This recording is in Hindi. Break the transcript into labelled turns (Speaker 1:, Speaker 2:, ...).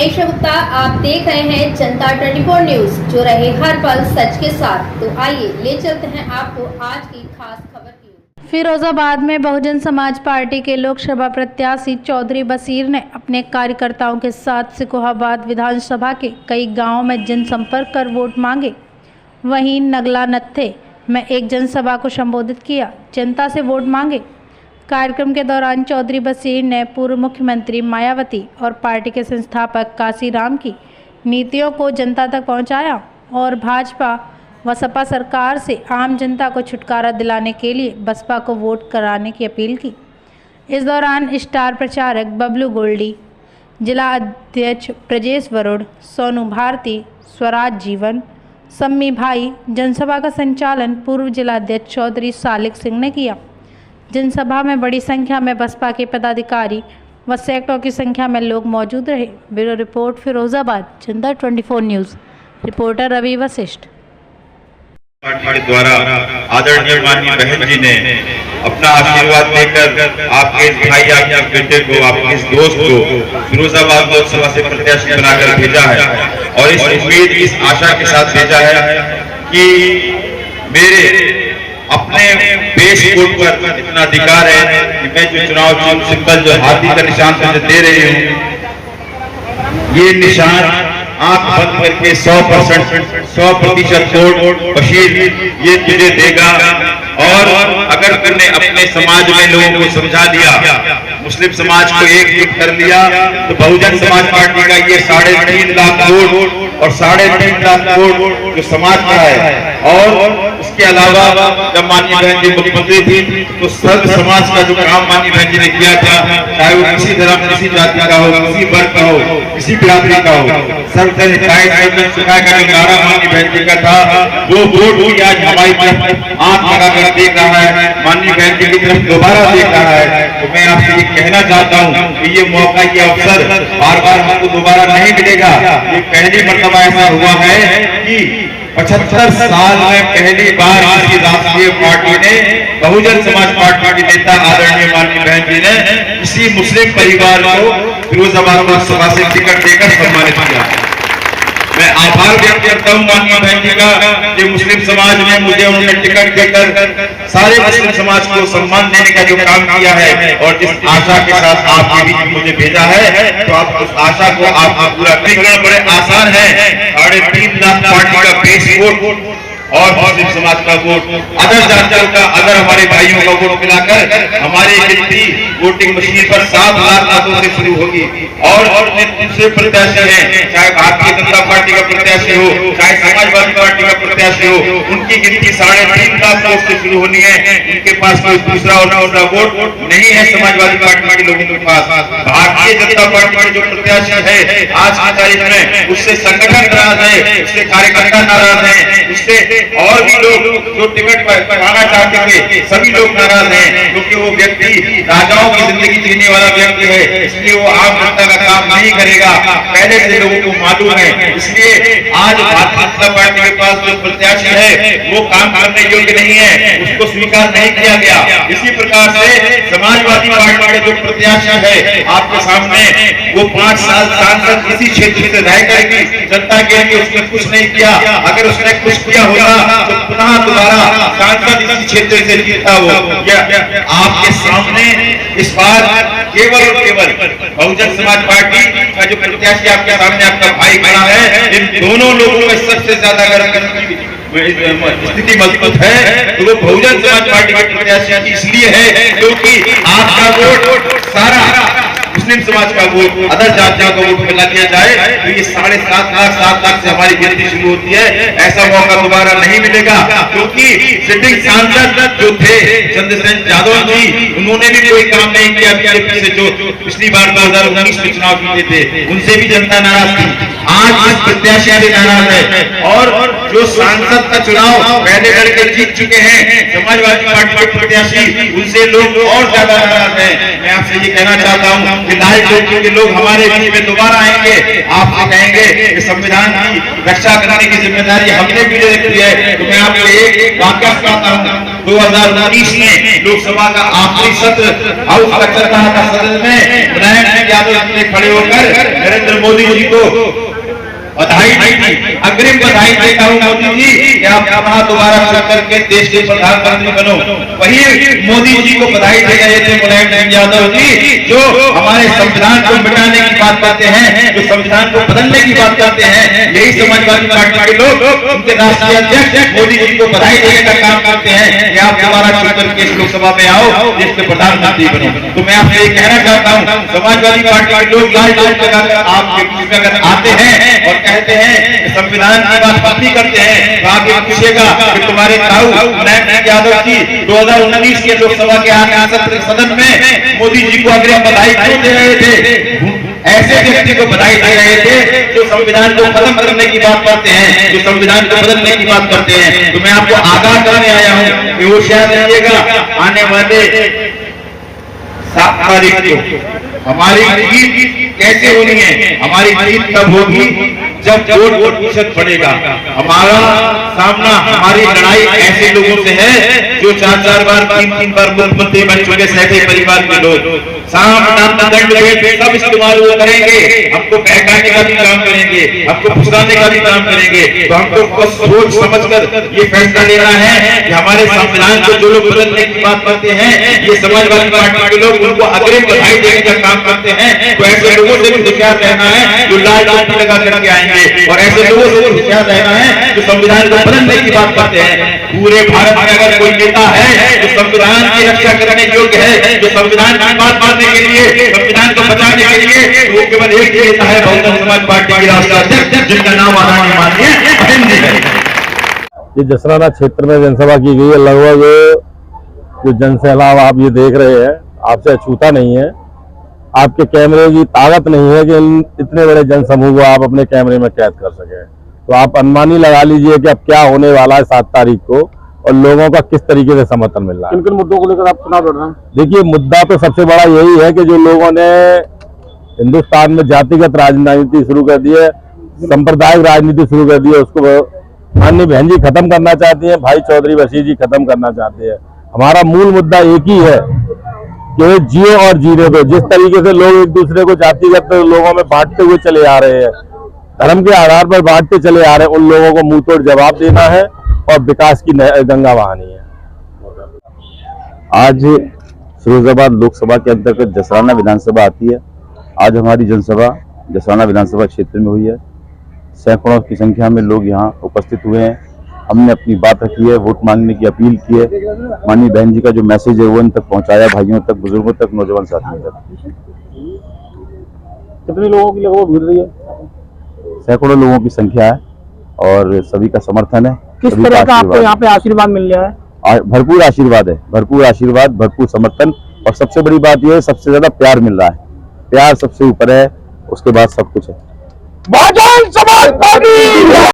Speaker 1: मैं ईशा गुप्ता, आप देख रहे हैं जनता 24 न्यूज, जो रहे हर पल सच के साथ। तो आइए ले चलते हैं आपको आज की खास खबर की।
Speaker 2: फिरोजाबाद में बहुजन समाज पार्टी के लोकसभा प्रत्याशी चौधरी बशीर ने अपने कार्यकर्ताओं के साथ सिकोहाबाद विधानसभा के कई गांवों में जनसंपर्क कर वोट मांगे। वहीं नगला नत्थे में एक जनसभा को संबोधित किया, जनता से वोट मांगे। कार्यक्रम के दौरान चौधरी बशीर ने पूर्व मुख्यमंत्री मायावती और पार्टी के संस्थापक काशीराम की नीतियों को जनता तक पहुंचाया और भाजपा व सपा सरकार से आम जनता को छुटकारा दिलाने के लिए बसपा को वोट कराने की अपील की। इस दौरान स्टार प्रचारक बबलू गोल्डी, जिला अध्यक्ष ब्रजेश वरुण, सोनू भारती, स्वराज जीवन, सम्मी भाई, जनसभा का संचालन पूर्व जिला अध्यक्ष चौधरी सालिक सिंह ने किया। जनसभा में बड़ी संख्या में बसपा के पदाधिकारी व सैकड़ों की संख्या में लोग मौजूद रहे। Bureau report, Firozabad, Janta 24 news. Reporter Ravi Vashishtha.
Speaker 3: Party द्वारा आदरणीय माननीय बहन जी ने अपना आशीर्वाद देकर आपके इस भाई, आपके बेटे को, आपके इस दोस्त को फिरोजाबाद लोकसभा से प्रत्याशी बनाकर भेजा है और इस उम्मीद, इस आशा के साथ भेजा है कि मेरे अपने बेस कोट पर इतना अधिकार है कि मैं जो चुनाव सिंबल, जो हाथी का निशान तुझे दे रही हूँ, ये निशान आंख बंद करके 100% वोट बशीर ये तुझे देगा। और अगर तुमने अपने समाज में लोगों को समझा दिया, मुस्लिम समाज को एकजुट कर लिया, तो बहुजन समाज पार्टी का ये 3.5 लाख वोट और 3.5 लाख वोट जो समाज का है, और उसके अलावा जब माननीय बहन जी मुख्यमंत्री थी तो सर्व समाज का जो काम माननीय बहन जी ने किया था, चाहे वो किसी धर्म, किसी जाति का हो, किसी वर्ग का हो, किसी बिरादरी का हो, सर्वधर्म हिताय का जो नारा माननीय बहन जी का था, वो वोट भी आज हमारी तरफ आंख लगाकर देख रहा है, माननीय बहन जी की तरफ दोबारा देख रहा है। तो मैं आपसे ये कहना चाहता हूँ कि ये मौका, ये अवसर बार बार हमको दोबारा नहीं मिलेगा। ये पहली मर्तबा ऐसा हुआ है कि 75 साल में पहली बार किसी राष्ट्रीय पार्टी ने, बहुजन समाज पार्टी के नेता आदरणीय माननीय बहन जी ने किसी मुस्लिम परिवार को फिरोजाबाद लोकसभा से टिकट देकर सम्मानित किया। मैं आभार व्यक्त करता हूँ माननीय बहन जी का कि मुस्लिम समाज में मुझे उन्होंने टिकट देकर सारे मुस्लिम समाज को सम्मान देने का जो काम किया है, और जिस आशा के साथ आपके बीच मुझे भेजा है, तो आप उस आशा को आप पूरा करना बड़े आसान है। 3.5 लाख पार्टी का बेस वोट और मुस्लिम समाज का वोट, अदर जातियों का, अगर हमारे भाइयों का वोट मिलाकर हमारी गिनती वोटिंग मशीन पर 7 लाख मतों से शुरू होगी। और दूसरे प्रत्याशी हैं, चाहे भारतीय जनता पार्टी का प्रत्याशी हो, चाहे समाजवादी पार्टी का प्रत्याशी हो, उनकी गिनती 3.5 लाख वोट से शुरू होनी है। उनके पास कोई दूसरा वोट नहीं है समाजवादी पार्टी के लोगों के पास। भारतीय जनता पार्टी के जो प्रत्याशी है आज की तारीख में, उससे संगठन नाराज है, उससे कार्यकर्ता नाराज है, उससे और भी लोग जो टिकट पाना चाहते थे, सभी लोग नाराज हैं, क्योंकि वो व्यक्ति राजाओं की जिंदगी जीने वाला व्यक्ति है, इसलिए वो आम जनता का काम नहीं करेगा, पहले से लोगों को मालूम है। इसलिए आज भारतीय जनता पार्टी के पास जो प्रत्याशी है वो काम करने योग्य नहीं है, उसको स्वीकार नहीं किया गया। इसी प्रकार से समाजवादी पार्टी के जो प्रत्याशी है आपके सामने, वो 5 साल सांसद इसी क्षेत्र से रह करेगी, जनता के लिए उसने कुछ नहीं किया। अगर उसने कुछ किया होगा तो पुनः दोबारा सांसद इसी क्षेत्र से जीता हो। आपके सामने इस बार केवल और केवल बहुजन समाज पार्टी का जो प्रत्याशी आपके सामने आपका भाई बना है, इन दोनों लोगों में सबसे ज्यादा अगर स्थिति मजबूत है तो वो बहुजन समाज पार्टी के प्रत्याशी इसलिए है क्योंकि आपका वोट सारा मुस्लिम समाज का वोट, अदर जातियों का वोट मिला दिया जाए तो ये 7.5 लाख से हमारी गिनती शुरू होती है। ऐसा मौका दोबारा नहीं मिलेगा, क्योंकि सिटिंग सांसद जो थे चंद्रसेन यादव जी, उन्होंने भी कोई काम नहीं किया बीजेपी से, जो पिछली बार 2019 में चुनाव जीते थे, उनसे भी जनता नाराज थी। आज इस प्रत्याशी से नाराज है, और जो सांसद का चुनाव पहले लड़के जीत चुके हैं समाजवादी पार्टी के प्रत्याशी उनसे लोग और ज्यादा नाराज हैं। मैं आपसे ये कहना चाहता हूँ कि लाल टोपी के लोग हमारे बीच में दोबारा आएंगे, आपसे कहेंगे कि संविधान की रक्षा करने की जिम्मेदारी हमने भी ले रखी है। तो मैं आपको एक वाक्य सुनाता हूँ। 2019 में लोकसभा का आखिरी सत्र हाउस का चल रहा था। सदन में मुलायम सिंह यादव ने खड़े होकर नरेंद्र मोदी जी को बधाई दी, अग्रिम बधाई देता हूँ मोदी जी कि आप यहाँ दोबारा चुन करके देश के प्रधानमंत्री बनो। वही मोदी जी को बधाई दे रहे थे मुलायम सिंह यादव जी, जो हमारे संविधान को मिटाने की बात करते हैं, जो संविधान को बदलने की बात करते हैं। यही समाजवादी पार्टी के लोग उनके राष्ट्रीय अध्यक्ष मोदी जी को बधाई देने का काम करते हैं कि आप दोबारा चुन करके इस लोकसभा में आओ, देश के प्रधानमंत्री बनो। तो मैं आपसे ये कहना चाहता हूँ, समाजवादी पार्टी के लोग लाल टोपी लगाकर आपके बीच में अगर आते हैं और कहते हैं कि संविधान की बात नहीं करते हैं, तो आप ये पूछेगा कि तुम्हारे ताऊ मुलायम सिंह यादव जी 2019 के लोकसभा के आखिरी सदन में मोदी जी को अग्रिम बधाई क्यों दे रहे थे? ऐसे व्यक्ति को बधाई दे रहे थे जो संविधान को खत्म करने की बात करते हैं, जो संविधान को बदलने की बात करते हैं। तो मैं आपको आगाह करने आया हूँ कि होशियार रहिएगा, आने वाले 7 तारीख को हमारी जीत कैसे होनी है, हमारी जीत कब होगी? जब वोट प्रतिशत बढ़ेगा। हमारा सामना, हमारी लड़ाई ऐसे लोगों से है जो 4-4 बार 3-3 बार मुख्यमंत्री बन चुके सैकड़े परिवार के लोग। दंड सब इस्तेमाल वो करेंगे, हमको बहकाने का भी काम करेंगे, हमको फुसलाने का भी काम करेंगे। तो हमको सोच समझकर ये फैसला लेना है कि हमारे संविधान को जो लोग बदलने की बात करते हैं, ये समाजवादी पार्टी के लोग उनको अग्रिम बधाई देने का काम करते हैं। तो ऐसे लोगों से भी होशियार रहना है जो लाल टोपी लगा करके आएंगे, और ऐसे लोगों से भी होशियार रहना है जो संविधान को बदलने की बात करते हैं। पूरे भारत में अगर कोई नेता है जो संविधान की रक्षा करने योग्य है, जो संविधान की बात मानने के लिए, संविधान को बचाने के लिए, वो केवल एक ही नेता है, बहुजन समाज पार्टी के राष्ट्रीय अध्यक्ष, जिनका नाम आदरणीय माननीय अहिंद जी है।
Speaker 4: ये जसराना क्षेत्र में जनसभा की गई है। लगभग जो जनसैलाब आप ये देख रहे हैं, आपसे अछूता नहीं है, आपके कैमरे की ताकत नहीं है कि इतने बड़े जनसमूह को आप अपने कैमरे में कैद कर सके। तो आप अनुमान ही लगा लीजिए कि अब क्या होने वाला है 7 तारीख को, और लोगों का किस तरीके से समर्थन मिल रहा है।
Speaker 5: किन-किन मुद्दों को लेकर आप चुनाव लड़ रहे हैं?
Speaker 4: देखिए, मुद्दा तो सबसे बड़ा यही है कि जो लोगों ने हिंदुस्तान में जातिगत राजनीति शुरू कर दी है, सांप्रदायिक राजनीति शुरू कर दी है, उसको माननीय बहन जी खत्म करना चाहती है, भाई चौधरी बशीर जी खत्म करना चाहते हैं। हमारा मूल मुद्दा एक ही है कि जियो और जीने दो। जिस तरीके से लोग एक दूसरे को जातिगत लोगों में बांटते हुए चले आ रहे हैं, धर्म के आधार पर बांटते चले आ रहे हैं, उन लोगों को मुंह तोड़ जवाब देना है और विकास की गंगा बहानी है।
Speaker 6: आज फिरोजाबाद लोकसभा के अंतर्गत जसराना विधानसभा आती है। आज हमारी जनसभा जसराना विधानसभा क्षेत्र में हुई है। सैकड़ों की संख्या में लोग यहाँ उपस्थित हुए हैं। हमने अपनी बात रखी है, वोट मांगने की अपील की है। माननीय बहन जी का जो मैसेज है वो इन तक पहुँचाया, भाइयों तक, बुजुर्गों तक, नौजवान साथियों तक।
Speaker 5: कितने लोगों की लगभग भीड़ रही है?
Speaker 6: सैकड़ों लोगों की संख्या है और सभी का समर्थन है।
Speaker 5: किस तरह का आपको यहाँ पे आशीर्वाद मिल रहा है?
Speaker 6: भरपूर आशीर्वाद है, भरपूर आशीर्वाद, भरपूर समर्थन, और सबसे बड़ी बात यह है सबसे ज्यादा प्यार मिल रहा है। प्यार सबसे ऊपर है, उसके बाद सब कुछ है।
Speaker 5: बहुजन समाज पार्टी